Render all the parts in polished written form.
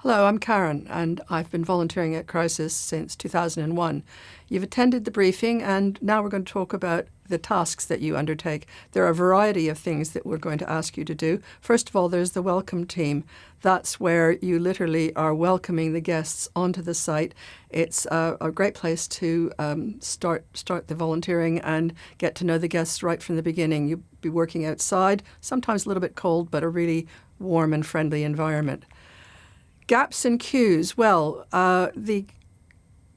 Hello, I'm Karen, and I've been volunteering at Crisis since 2001. You've attended the briefing, and now we're going to talk about the tasks that you undertake. There are a variety of things that we're going to ask you to do. First of all, there's the welcome team. That's where you literally are welcoming the guests onto the site. It's a great place to start the volunteering and get to know the guests right from the beginning. You'll be working outside, sometimes a little bit cold, but a really warm and friendly environment. Gaps and queues. Well, the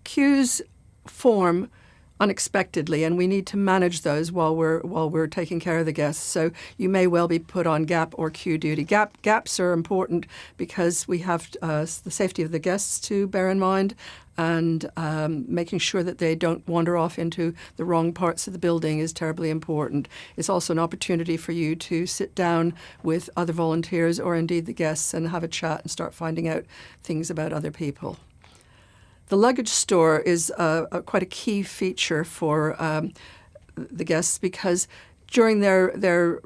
queues form unexpectedly, and we need to manage those while we're taking care of the guests. So you may well be put on gap or queue duty. Gaps are important because we have the safety of the guests to bear in mind, and making sure that they don't wander off into the wrong parts of the building is terribly important. It's also an opportunity for you to sit down with other volunteers or indeed the guests and have a chat and start finding out things about other people. The luggage store is quite a key feature for the guests because during their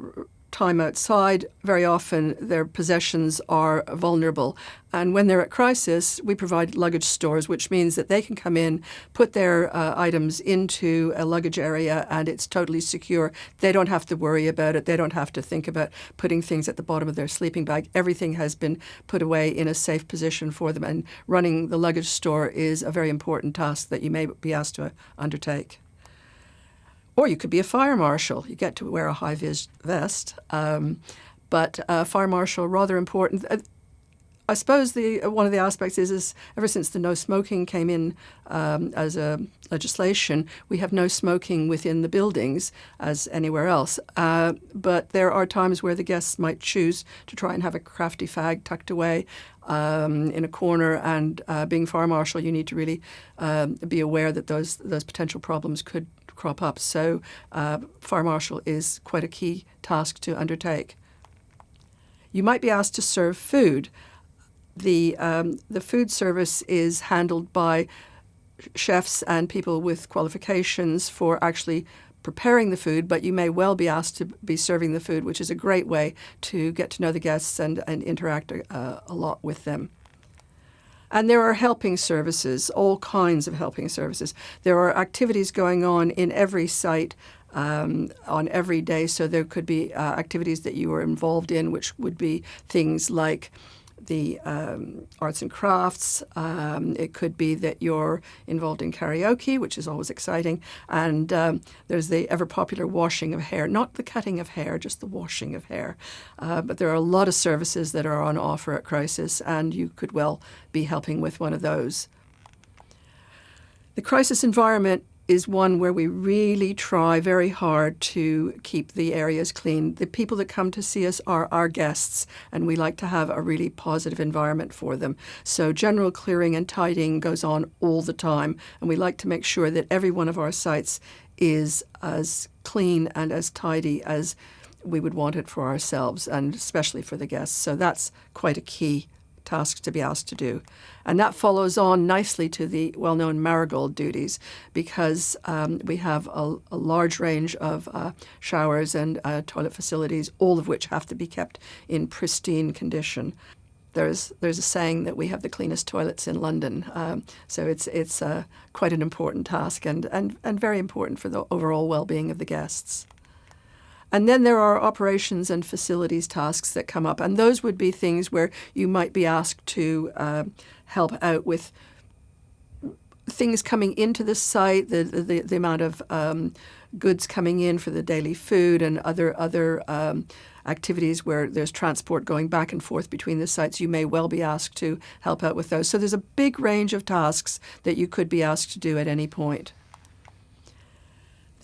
time outside, very often their possessions are vulnerable. And when they're at Crisis, we provide luggage stores, which means that they can come in, put their items into a luggage area, and it's totally secure. They don't have to worry about it. They don't have to think about putting things at the bottom of their sleeping bag. Everything has been put away in a safe position for them. And running the luggage store is a very important task that you may be asked to undertake. Or you could be a fire marshal. You get to wear a high-vis vest, but fire marshal, rather important. I suppose one of the aspects is ever since the no smoking came in as a legislation, we have no smoking within the buildings as anywhere else. But there are times where the guests might choose to try and have a crafty fag tucked away in a corner, and being fire marshal, you need to really be aware that those potential problems could crop up. So fire marshal is quite a key task to undertake. You might be asked to serve food. The food service is handled by chefs and people with qualifications for actually preparing the food, but you may well be asked to be serving the food, which is a great way to get to know the guests and interact a lot with them. And there are helping services, all kinds of helping services. There are activities going on in every site on every day. So there could be activities that you are involved in, which would be things like the arts and crafts. It could be that you're involved in karaoke, which is always exciting. And there's the ever-popular washing of hair, not the cutting of hair, just the washing of hair. But there are a lot of services that are on offer at Crisis, and you could well be helping with one of those. The Crisis environment is one where we really try very hard to keep the areas clean. The people that come to see us are our guests, and we like to have a really positive environment for them. So general clearing and tidying goes on all the time, and we like to make sure that every one of our sites is as clean and as tidy as we would want it for ourselves, and especially for the guests. So that's quite a key task to be asked to do. And that follows on nicely to the well-known marigold duties, because we have a large range of showers and toilet facilities, all of which have to be kept in pristine condition. There's a saying that we have the cleanest toilets in London, so it's quite an important task and very important for the overall well-being of the guests. And then there are operations and facilities tasks that come up, and those would be things where you might be asked to help out with things coming into the site, the amount of goods coming in for the daily food and other activities where there's transport going back and forth between the sites. You may well be asked to help out with those. So there's a big range of tasks that you could be asked to do at any point.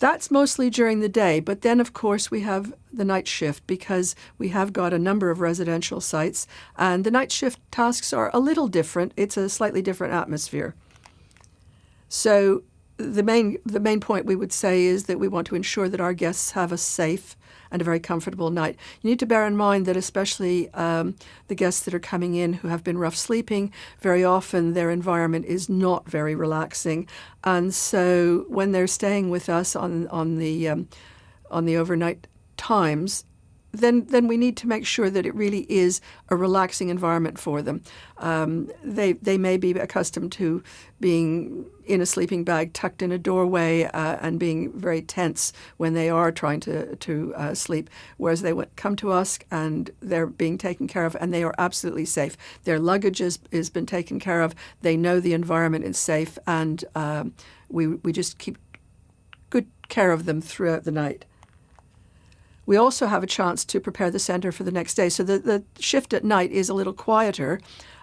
That's mostly during the day, but then, of course, we have the night shift because we have got a number of residential sites, and the night shift tasks are a little different. It's a slightly different atmosphere. So the main point we would say is that we want to ensure that our guests have a safe and a very comfortable night. You need to bear in mind that especially the guests that are coming in who have been rough sleeping, very often their environment is not very relaxing. And so when they're staying with us on the overnight times, then we need to make sure that it really is a relaxing environment for them. They may be accustomed to being in a sleeping bag tucked in a doorway and being very tense when they are trying to sleep, whereas they come to us and they're being taken care of and they are absolutely safe. Their luggage has been taken care of. They know the environment is safe, and we just keep good care of them throughout the night. We also have a chance to prepare the centre for the next day. So the shift at night is a little quieter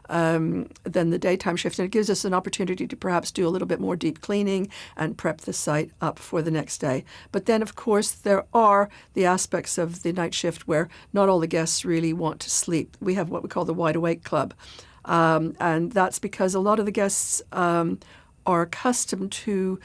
than the daytime shift, and it gives us an opportunity to perhaps do a little bit more deep cleaning and prep the site up for the next day. But then, of course, there are the aspects of the night shift where not all the guests really want to sleep. We have what we call the Wide Awake Club, and that's because a lot of the guests are accustomed to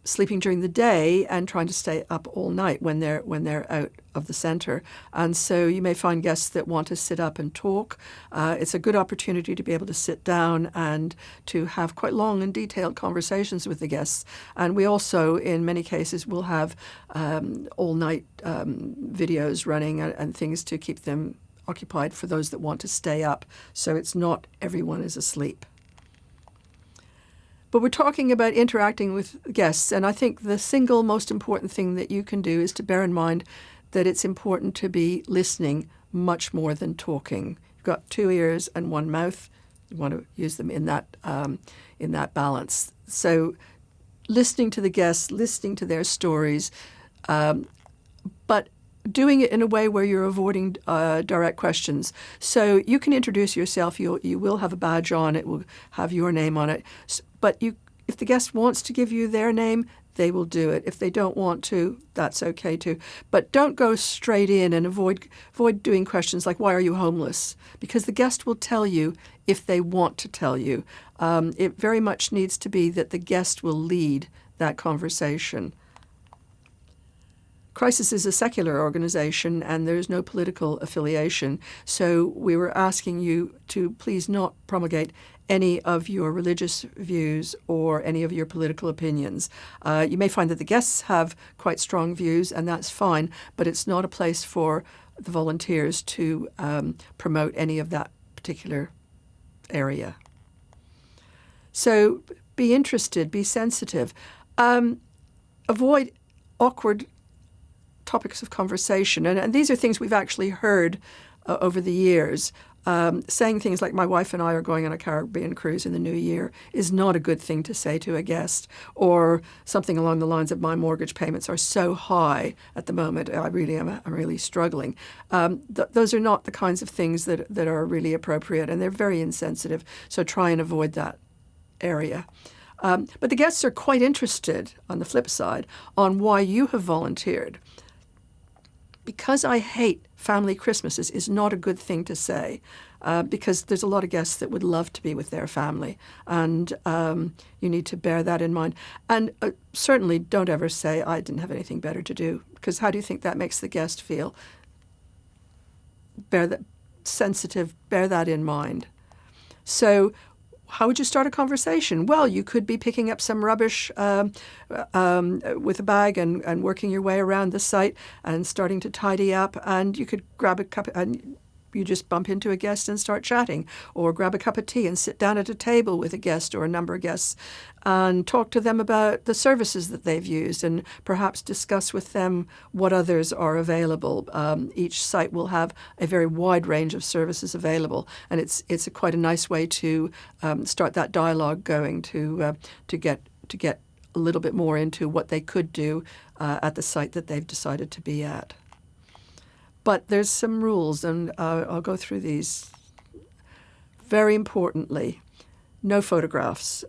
sleeping during the day and trying to stay up all night when they're out of the centre. And so you may find guests that want to sit up and talk. It's a good opportunity to be able to sit down and to have quite long and detailed conversations with the guests. And we also, in many cases, will have all-night videos running and things to keep them occupied for those that want to stay up. So it's not everyone is asleep. But we're talking about interacting with guests, and I think the single most important thing that you can do is to bear in mind that it's important to be listening much more than talking. You've got 2 ears and 1 mouth. You want to use them in that balance. So listening to the guests, listening to their stories, but doing it in a way where you're avoiding direct questions. So you can introduce yourself. You will have a badge on. It will have your name on it. But if the guest wants to give you their name, they will do it. If they don't want to, that's okay too. But don't go straight in and avoid doing questions like, why are you homeless? Because the guest will tell you if they want to tell you. It very much needs to be that the guest will lead that conversation. Crisis is a secular organization and there's no political affiliation, so we were asking you to please not promulgate any of your religious views or any of your political opinions. You may find that the guests have quite strong views, and that's fine, but it's not a place for the volunteers to promote any of that particular area. So be interested, be sensitive. Avoid awkward topics of conversation. And these are things we've actually heard over the years. Saying things like, my wife and I are going on a Caribbean cruise in the new year is not a good thing to say to a guest. Or something along the lines of, my mortgage payments are so high at the moment, I'm really struggling. Those are not the kinds of things that are really appropriate, and they're very insensitive. So try and avoid that area. But the guests are quite interested, on the flip side, on why you have volunteered. Because I hate family Christmases is not a good thing to say, because there's a lot of guests that would love to be with their family, and you need to bear that in mind. And certainly don't ever say, I didn't have anything better to do, because how do you think that makes the guest feel? Bear that in mind. So how would you start a conversation? Well, you could be picking up some rubbish with a bag and working your way around the site and starting to tidy up. And you could grab a cup and you just bump into a guest and start chatting, or grab a cup of tea and sit down at a table with a guest or a number of guests and talk to them about the services that they've used, and perhaps discuss with them what others are available. Each site will have a very wide range of services available, and it's quite a nice way to start that dialogue going, to get a little bit more into what they could do at the site that they've decided to be at. But there's some rules, and I'll go through these. Very importantly, no photographs.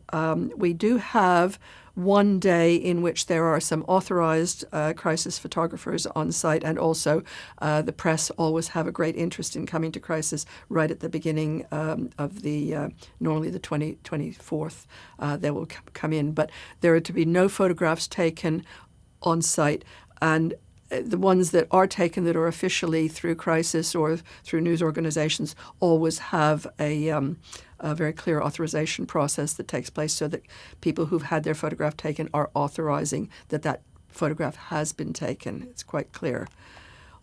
We do have one day in which there are some authorized crisis photographers on site, and also the press always have a great interest in coming to crisis right at the beginning of the, normally the 24th, they will come in. But there are to be no photographs taken on site, and the ones that are taken that are officially through crisis or through news organizations always have a very clear authorization process that takes place, so that people who've had their photograph taken are authorizing that photograph has been taken. It's quite clear.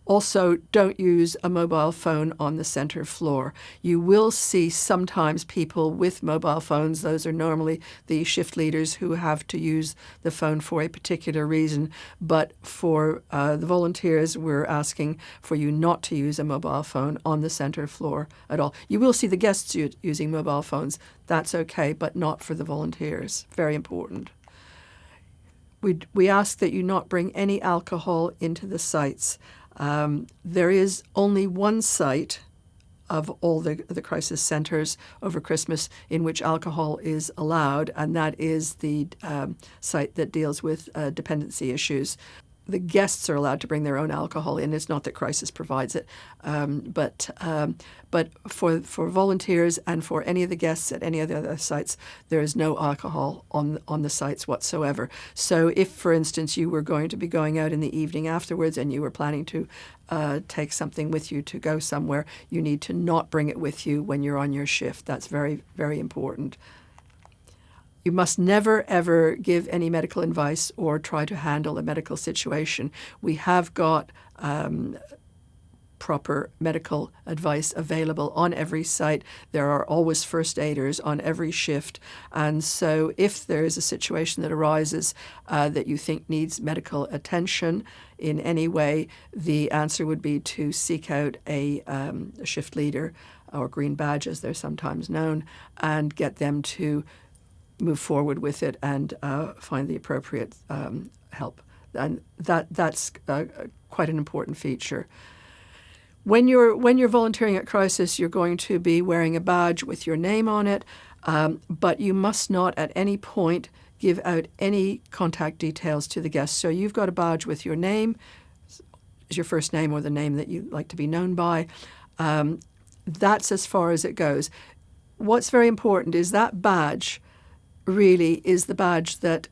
Also, don't use a mobile phone on the center floor. You will see sometimes people with mobile phones. Those are normally the shift leaders who have to use the phone for a particular reason. But for the volunteers, we're asking for you not to use a mobile phone on the center floor at all. You will see the guests using mobile phones. That's okay, but not for the volunteers. Very important. We ask that you not bring any alcohol into the sites. There is only one site of all the crisis centres over Christmas in which alcohol is allowed, and that is the site that deals with dependency issues. The guests are allowed to bring their own alcohol in. It's not that Crisis provides it, but for volunteers and for any of the guests at any of the other sites, there is no alcohol on the sites whatsoever. So if, for instance, you were going to be going out in the evening afterwards and you were planning to take something with you to go somewhere, you need to not bring it with you when you're on your shift. That's very, very important. You must never, ever give any medical advice or try to handle a medical situation. We have got proper medical advice available on every site. There are always first aiders on every shift. And so if there is a situation that arises that you think needs medical attention in any way, the answer would be to seek out a shift leader, or green badge as they're sometimes known, and get them to move forward with it and find the appropriate help. And that's quite an important feature. When you're volunteering at Crisis, you're going to be wearing a badge with your name on it, but you must not at any point give out any contact details to the guests. So you've got a badge with your name, is your first name or the name that you like to be known by. That's as far as it goes. What's very important is that badge really is the badge that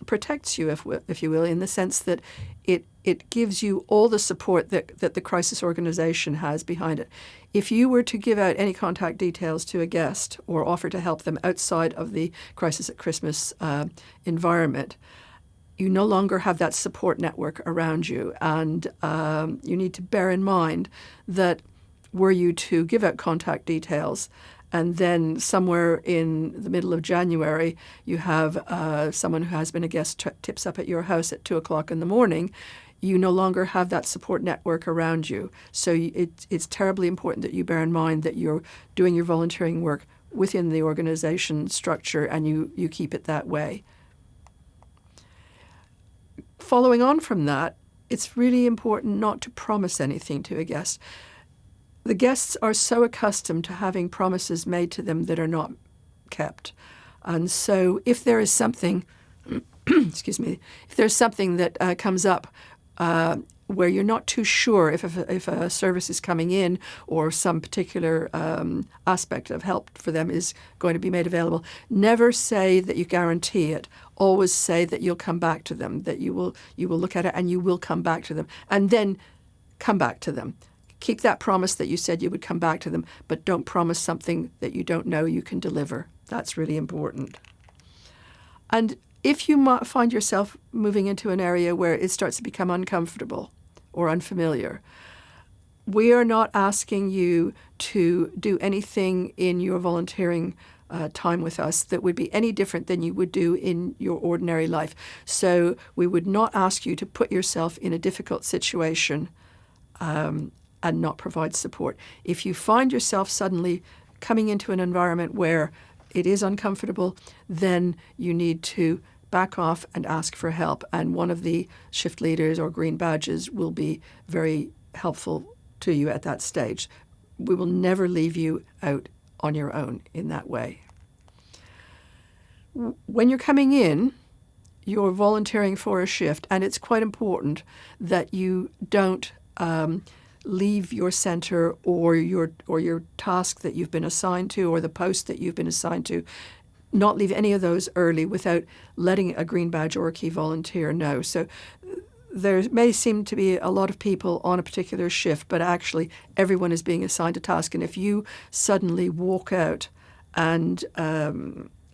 protects you, if you will, in the sense that it gives you all the support that the crisis organization has behind it. If you were to give out any contact details to a guest or offer to help them outside of the Crisis at Christmas environment, you no longer have that support network around you. And you need to bear in mind that were you to give out contact details, and then somewhere in the middle of January, you have someone who has been a guest tips up at your house at 2 o'clock in the morning, you no longer have that support network around you. So it's terribly important that you bear in mind that you're doing your volunteering work within the organization structure and you keep it that way. Following on from that, it's really important not to promise anything to a guest. The guests are so accustomed to having promises made to them that are not kept. And so if there is something, excuse me, if there's something that comes up where you're not too sure if a service is coming in or some particular aspect of help for them is going to be made available, never say that you guarantee it. Always say that you'll come back to them, that you will look at it and you will come back to them, and then come back to them. Keep that promise that you said you would come back to them, but don't promise something that you don't know you can deliver. That's really important. And if you might find yourself moving into an area where it starts to become uncomfortable or unfamiliar, we are not asking you to do anything in your volunteering time with us that would be any different than you would do in your ordinary life. So we would not ask you to put yourself in a difficult situation and not provide support. If you find yourself suddenly coming into an environment where it is uncomfortable, then you need to back off and ask for help. And one of the shift leaders or green badges will be very helpful to you at that stage. We will never leave you out on your own in that way. When you're coming in, you're volunteering for a shift, and it's quite important that you don't leave your centre or your task that you've been assigned to or the post that you've been assigned to, not leave any of those early without letting a green badge or a key volunteer know. So there may seem to be a lot of people on a particular shift, but actually everyone is being assigned a task. And if you suddenly walk out and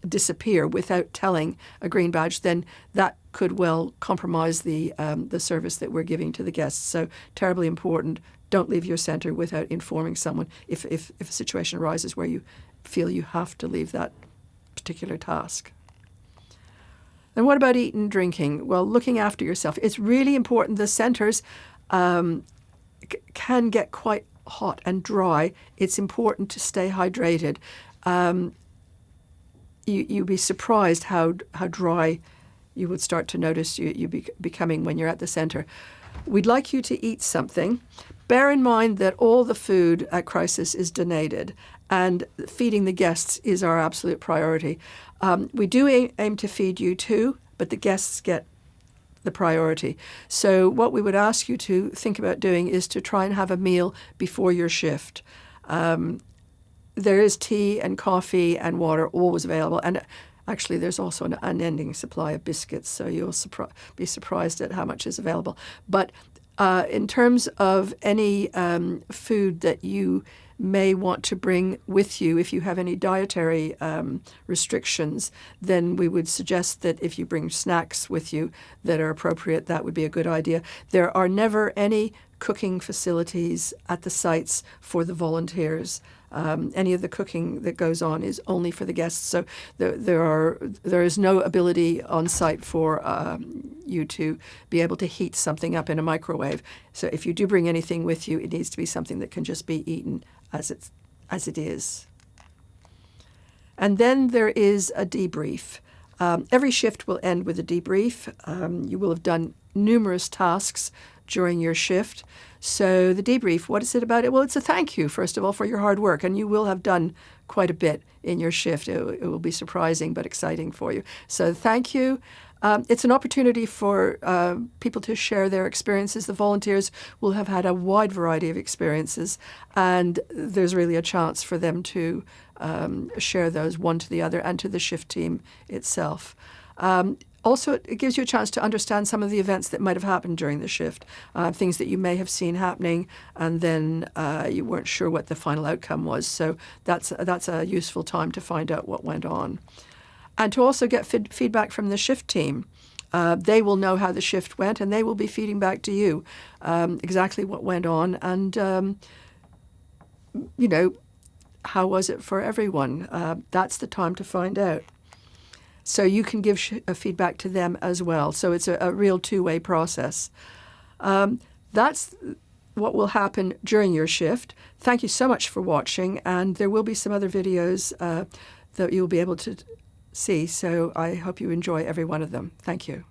disappear without telling a green badge, then that could well compromise the service that we're giving to the guests. So terribly important. Don't leave your centre without informing someone if a situation arises where you feel you have to leave that particular task. And what about eating and drinking? Well, looking after yourself. It's really important. The centres can get quite hot and dry. It's important to stay hydrated. You'd be surprised how dry you would start to notice you becoming when you're at the centre. We'd like you to eat something. Bear in mind that all the food at Crisis is donated, and feeding the guests is our absolute priority. We do aim to feed you too, but the guests get the priority. So what we would ask you to think about doing is to try and have a meal before your shift. There is tea and coffee and water always available, and actually there's also an unending supply of biscuits, so you'll be surprised at how much is available. But in terms of any food that you may want to bring with you, if you have any dietary restrictions, then we would suggest that if you bring snacks with you that are appropriate, that would be a good idea. There are never any cooking facilities at the sites for the volunteers. Any of the cooking that goes on is only for the guests. So there is no ability on site for you to be able to heat something up in a microwave. So if you do bring anything with you, it needs to be something that can just be eaten as it is. And then there is a debrief. Every shift will end with a debrief. You will have done numerous tasks during your shift. So the debrief, what is it about? Well, it's a thank you, first of all, for your hard work. And you will have done quite a bit in your shift. It will be surprising but exciting for you. So thank you. It's an opportunity for people to share their experiences. The volunteers will have had a wide variety of experiences, and there's really a chance for them to share those one to the other and to the shift team itself. Also, it gives you a chance to understand some of the events that might have happened during the shift, things that you may have seen happening, and then you weren't sure what the final outcome was. So that's a useful time to find out what went on. And to also get feedback from the shift team. They will know how the shift went, and they will be feeding back to you exactly what went on, and how was it for everyone. That's the time to find out. So you can give feedback to them as well. So it's a real two-way process. That's what will happen during your shift. Thank you so much for watching, and there will be some other videos that you'll be able to see. So I hope you enjoy every one of them. Thank you.